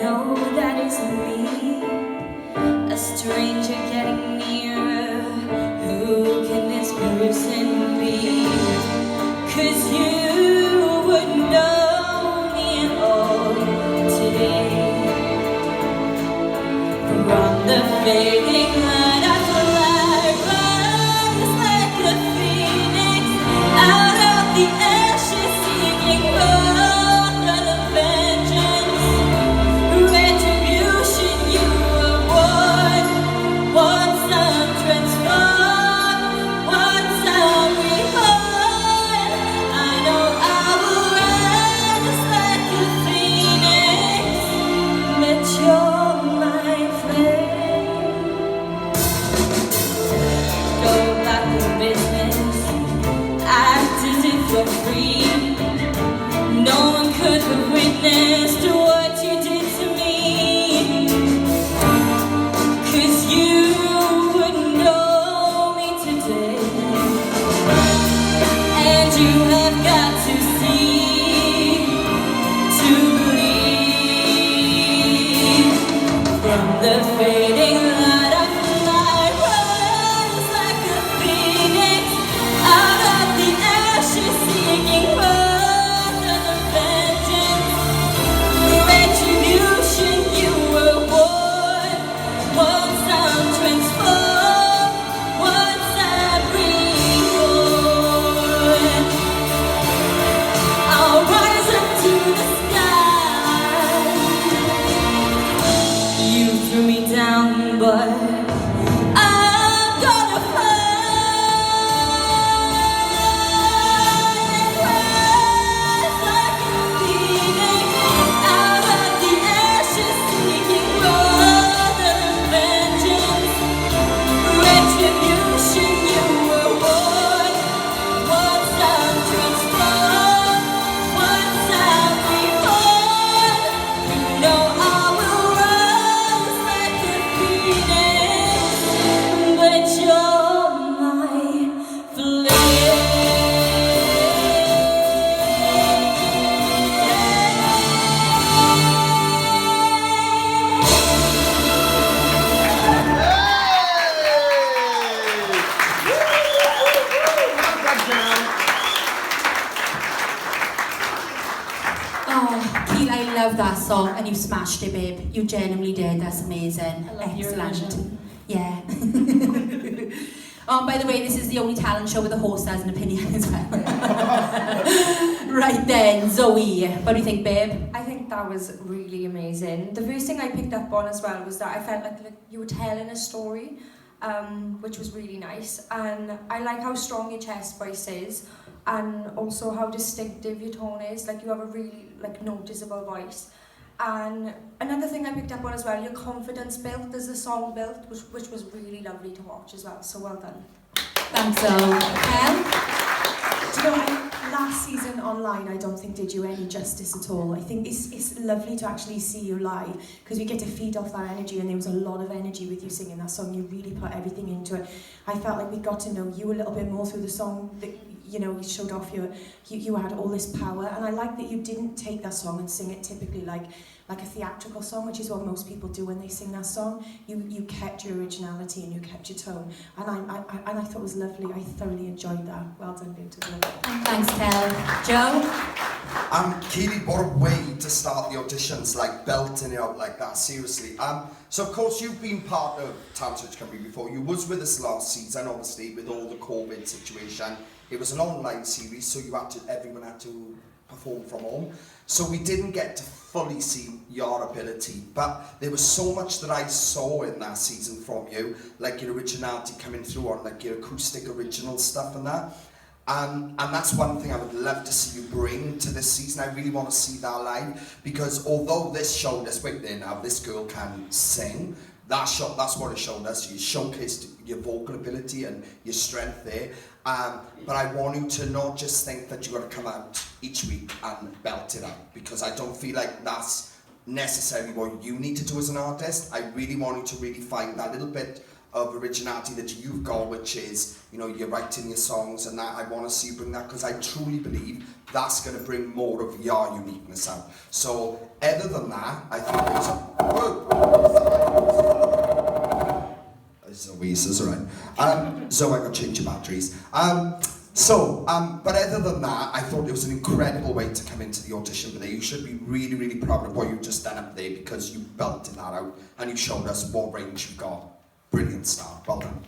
No, that isn't me. A stranger getting nearer. Who can this person be? 'Cause you would know me at all today. From the fading light I fly, rise like a phoenix out of the ashes, seeking more of vengeance, retribution. You were born, once I'm transformed, once I'm reborn. I know I will rise like a phoenix, but you're my flame. Go about your business, act as if you're free. No one could have witnessed what you did to me. 'Cause you wouldn't know me today. And you have got to see to believe. From the fading light I fly, rise like a phoenix out of the ashes, seeking birth and vengeance, retribution. You were born, once I'm transformed, once I'm reborn. I'll rise up to the sky. You threw me down, but I'm gonna fly and rise like a phoenix out of the ashes, seeking growth and vengeance, retribution. You were born, once I'm transformed, once I'm reborn. You know I will rise like a phoenix, but you're my flame. Oh, Keith, I love that song, and you smashed it, babe. You genuinely did. That's amazing. I love your Excellent. vision. Yeah. By the way, this is the only talent show with a host has an opinion as well. Right then, Zoe, what do you think, babe? I think that was really amazing. The first thing I picked up on as well was that I felt like you were telling a story, which was really nice. And I like how strong your chest voice is, and also how distinctive your tone is. Like, you have a really noticeable voice. And another thing I picked up on as well, your confidence built as the song built, which was really lovely to watch as well. So well done. Thanks, Zoe. Kel? Do you know, last season online, I don't think did you any justice at all. I think it's lovely to actually see you live, because we get to feed off that energy, and there was a lot of energy with you singing that song. You really put everything into it. I felt like we got to know you a little bit more through the song. That, you know, you showed off you had all this power, and I like that you didn't take that song and sing it typically like a theatrical song, which is what most people do when they sing that song. You kept your originality and you kept your tone, and I thought it was lovely. I thoroughly enjoyed that. Well done, beautiful. Thanks, Kel. Joe? Keely, what a way to start the auditions, like belting it out like that, seriously. So of course you've been part of Talent Search Company before. You was with us last season, obviously, with all the COVID situation. It was an online series, so everyone had to perform from home. So we didn't get to fully see your ability, but there was so much that I saw in that season from you, like your originality coming through on like your acoustic original stuff and that. And that's one thing I would love to see you bring to this season. I really want to see that live, because although this showed us, wait there now, this girl can sing, that's what it showed us. You showcased your vocal ability and your strength there. But I want you to not just think that you're going to come out each week and belt it out, because I don't feel like that's necessarily what you need to do as an artist. I really want you to really find that little bit of originality that you've got, which is, you know, you're writing your songs and that. I want to see you bring that, because I truly believe that's going to bring more of your uniqueness out. So, other than that, I think there's a... It's a Weezers, right? So I got to change your batteries. But other than that, I thought it was an incredible way to come into the audition today. You should be really, really proud of what you've just done up there, because you belted that out and you showed us what range you've got. Brilliant start. Well done.